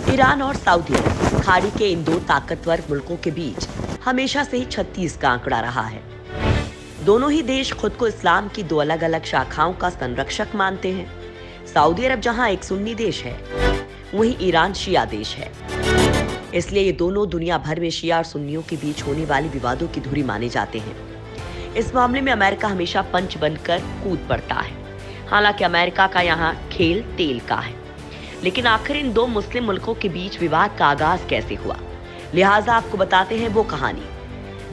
Iran और Saudi अरब खाड़ी के इन दो ताकतवर मुल्कों के बीच हमेशा से ही 36 का आंकड़ा रहा है। दोनों ही देश खुद को इस्लाम की दो अलग अलग शाखाओं का संरक्षक मानते हैं। सऊदी अरब जहां एक सुन्नी देश है, वहीं ईरान शिया देश है। इसलिए ये दोनों दुनिया भर में शिया और सुन्नियों के बीच होने वाले विवादों की धुरी माने जाते हैं। इस मामले में अमेरिका हमेशा पंच बनकर कूद पड़ता है। हालांकि अमेरिका का यहाँ खेल तेल का है, लेकिन आखिर इन दो मुस्लिम मुल्कों के बीच विवाद का आगाज कैसे हुआ, लिहाजा आपको बताते हैं वो कहानी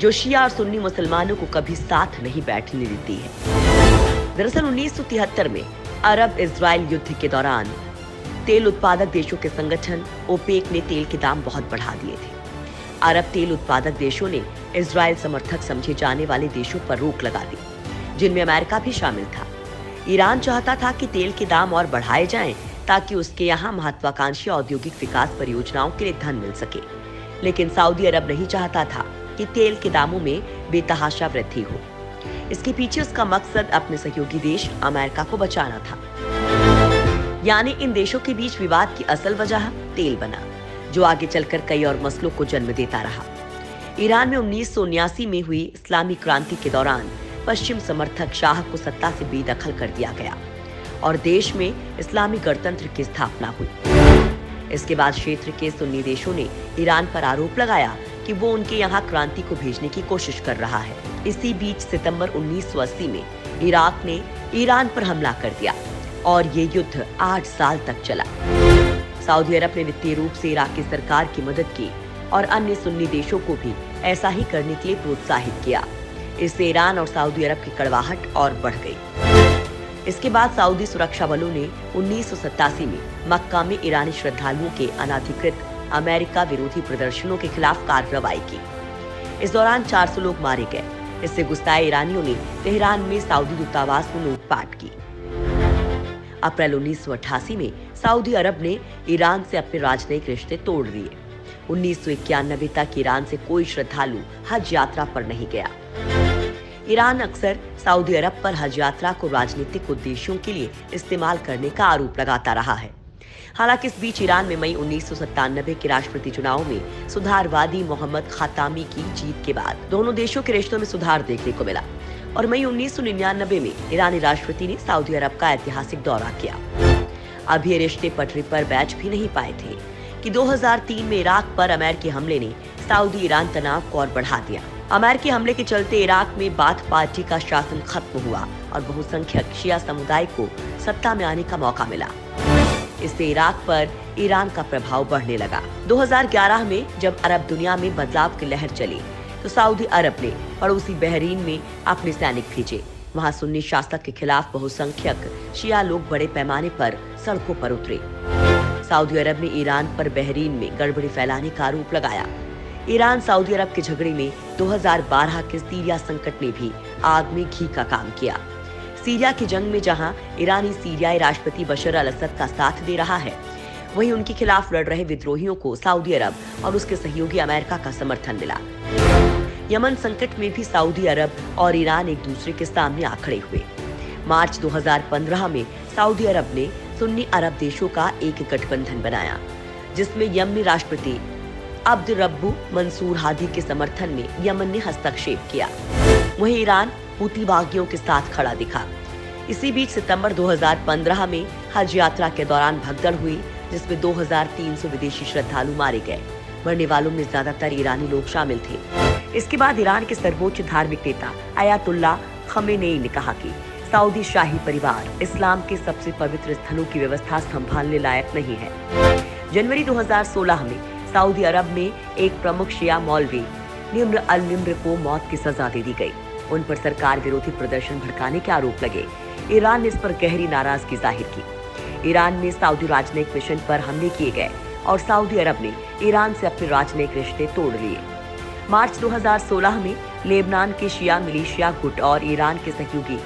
जो शिया और सुन्नी मुसलमानों को कभी साथ नहीं बैठने देती है। दरअसल 1973 में अरब इजराइल युद्ध के दौरान तेल उत्पादक देशों के संगठन ओपेक ने तेल के दाम बहुत बढ़ा दिए थे। अरब तेल उत्पादक देशों ने इजराइल समर्थक समझे जाने वाले देशों पर रोक लगा दी, जिनमें अमेरिका भी शामिल था। ईरान चाहता था कि तेल के दाम और बढ़ाए जाएं ताकि उसके यहाँ महत्वाकांक्षी औद्योगिक विकास परियोजनाओं के लिए धन मिल सके, लेकिन सऊदी अरब नहीं चाहता था कि तेल के दामों में बेतहाशा वृद्धि हो। इसके पीछे उसका मकसद अपने सहयोगी देश अमेरिका को बचाना था। यानी इन देशों के बीच विवाद की असल वजह तेल बना, जो आगे चलकर कई और मसलों को जन्म देता रहा। ईरान में 1979 में हुई इस्लामी क्रांति के दौरान पश्चिम समर्थक शाह को सत्ता से बेदखल कर दिया गया और देश में इस्लामी गणतंत्र की स्थापना हुई। इसके बाद क्षेत्र के सुन्नी देशों ने ईरान पर आरोप लगाया कि वो उनके यहाँ क्रांति को भेजने की कोशिश कर रहा है। इसी बीच सितंबर 1980 में इराक ने ईरान पर हमला कर दिया और ये युद्ध 8 साल तक चला। सऊदी अरब ने वित्तीय रूप से इराक की सरकार की मदद की और अन्य सुन्नी देशों को भी ऐसा ही करने के लिए प्रोत्साहित किया। इससे ईरान और सऊदी अरब की कड़वाहट और बढ़ गई। इसके बाद सऊदी सुरक्षा बलों ने 1987 में मक्का में ईरानी श्रद्धालुओं के अनधिकृत अमेरिका विरोधी प्रदर्शनों के खिलाफ कार्रवाई की। इस दौरान 400 लोग मारे गए। इससे गुस्साए ईरानियों ने तेहरान में सऊदी दूतावास में लूटपाट की। अप्रैल 1988 में सऊदी अरब ने ईरान से अपने राजनयिक रिश्ते तोड़ दिए। 1991 तक ईरान से कोई श्रद्धालु हज यात्रा पर नहीं गया। ईरान अक्सर सऊदी अरब पर हज यात्रा को राजनीतिक उद्देश्यों के लिए इस्तेमाल करने का आरोप लगाता रहा है। हालांकि इस बीच ईरान में मई 1997 के राष्ट्रपति चुनाव में सुधारवादी मोहम्मद खातामी की जीत के बाद दोनों देशों के रिश्तों में सुधार देखने को मिला और मई 1999 में ईरानी राष्ट्रपति ने सऊदी अरब का ऐतिहासिक दौरा किया। अब ये रिश्ते पटरी पर बैठ भी नहीं पाए थे कि 2003 में इराक पर अमेरिकी हमले ने सऊदी ईरान तनाव को और बढ़ा दिया। अमेरिकी हमले के चलते इराक में बाथ पार्टी का शासन खत्म हुआ और बहुसंख्यक शिया समुदाय को सत्ता में आने का मौका मिला। इससे इराक पर ईरान का प्रभाव बढ़ने लगा। 2011 में जब अरब दुनिया में बदलाव की लहर चली तो सऊदी अरब ने पड़ोसी बहरीन में अपने सैनिक भेजे। वहां सुन्नी शासक के खिलाफ बहुसंख्यक शिया लोग बड़े पैमाने पर सड़कों पर उतरे। सऊदी अरब ने ईरान पर बहरीन में गड़बड़ी फैलाने का आरोप लगाया। ईरान सऊदी अरब के झगड़े में 2012 के सीरिया संकट ने भी आग में घी का काम किया। सीरिया की जंग में जहां ईरानी सीरियाई राष्ट्रपति बशर अल असद का साथ दे रहा है, वहीं उनके खिलाफ लड़ रहे विद्रोहियों को सऊदी अरब और उसके सहयोगी अमेरिका का समर्थन मिला। यमन संकट में भी सऊदी अरब और ईरान एक दूसरे के सामने आ खड़े हुए। मार्च 2015 में सऊदी अरब ने सुन्नी अरब देशों का एक गठबंधन बनाया, जिसमें यमनी राष्ट्रपति अब्द रब्बू मंसूर हादी के समर्थन में यमन ने हस्तक्षेप किया। वहीं ईरान हूती बागियों के साथ खड़ा दिखा। इसी बीच सितंबर 2015 में हज यात्रा के दौरान भगदड़ हुई, जिसमें 2300 विदेशी श्रद्धालु मारे गए। मरने वालों में ज्यादातर ईरानी लोग शामिल थे। इसके बाद ईरान के सर्वोच्च धार्मिक नेता अयातुल्ला खमेनेई ने कहा कि सऊदी शाही परिवार इस्लाम के सबसे पवित्र स्थलों की व्यवस्था संभालने लायक नहीं है। जनवरी 2016 में सऊदी अरब में एक प्रमुख शिया मौलवी निम्र अल निम्र को मौत की सजा दे दी गई। उन पर सरकार विरोधी प्रदर्शन भड़काने के आरोप लगे। ईरान ने इस पर गहरी नाराजगी जाहिर की। ईरान में सऊदी राजनयिक मिशन पर हमले किए गए और सऊदी अरब ने ईरान से अपने राजनयिक रिश्ते तोड़ लिए। मार्च 2016 में लेबनान के शिया मिलिशिया गुट और ईरान के सहयोगी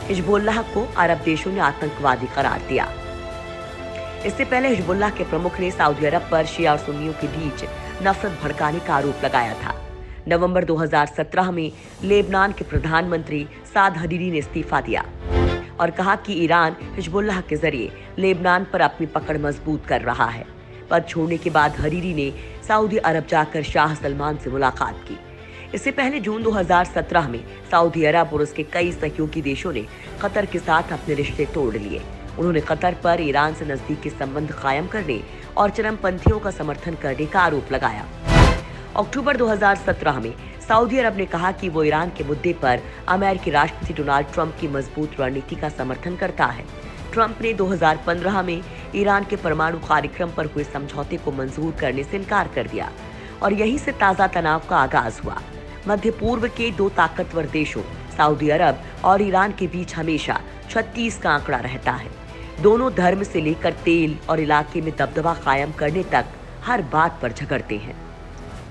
हिजबुल्लाह को अरब देशों ने आतंकवादी करार दिया। इससे पहले हिजबुल्लाह के प्रमुख ने सऊदी अरब पर शिया और सुन्नियों के बीच नफरत भड़काने का आरोप लगाया था। नवंबर 2017 में लेबनान के प्रधानमंत्री साद हरीरी ने इस्तीफा दिया और कहा कि ईरान हिजबुल्लाह के जरिए लेबनान पर अपनी पकड़ मजबूत कर रहा है। पद छोड़ने के बाद हरीरी ने सऊदी अरब जाकर शाह सलमान से मुलाकात की। इससे पहले जून 2017 में सऊदी अरब और उसके कई सहयोगी देशों ने कतर के साथ अपने रिश्ते तोड़ लिए। उन्होंने कतर पर ईरान से नजदीकी संबंध कायम करने और चरमपंथियों का समर्थन करने का आरोप लगाया। अक्टूबर 2017 में सऊदी अरब ने कहा कि वो ईरान के मुद्दे पर अमेरिकी राष्ट्रपति डोनाल्ड ट्रंप की मजबूत रणनीति का समर्थन करता है। ट्रंप ने 2015 में ईरान के परमाणु कार्यक्रम पर हुए समझौते को मंजूर करने से इनकार कर दिया और यहीं से ताजा तनाव का आगाज हुआ। मध्य पूर्व के दो ताकतवर देशों सऊदी अरब और ईरान के बीच हमेशा 36 का आंकड़ा रहता है। दोनों धर्म से लेकर तेल और इलाके में दबदबा कायम करने तक हर बात पर झगड़ते हैं।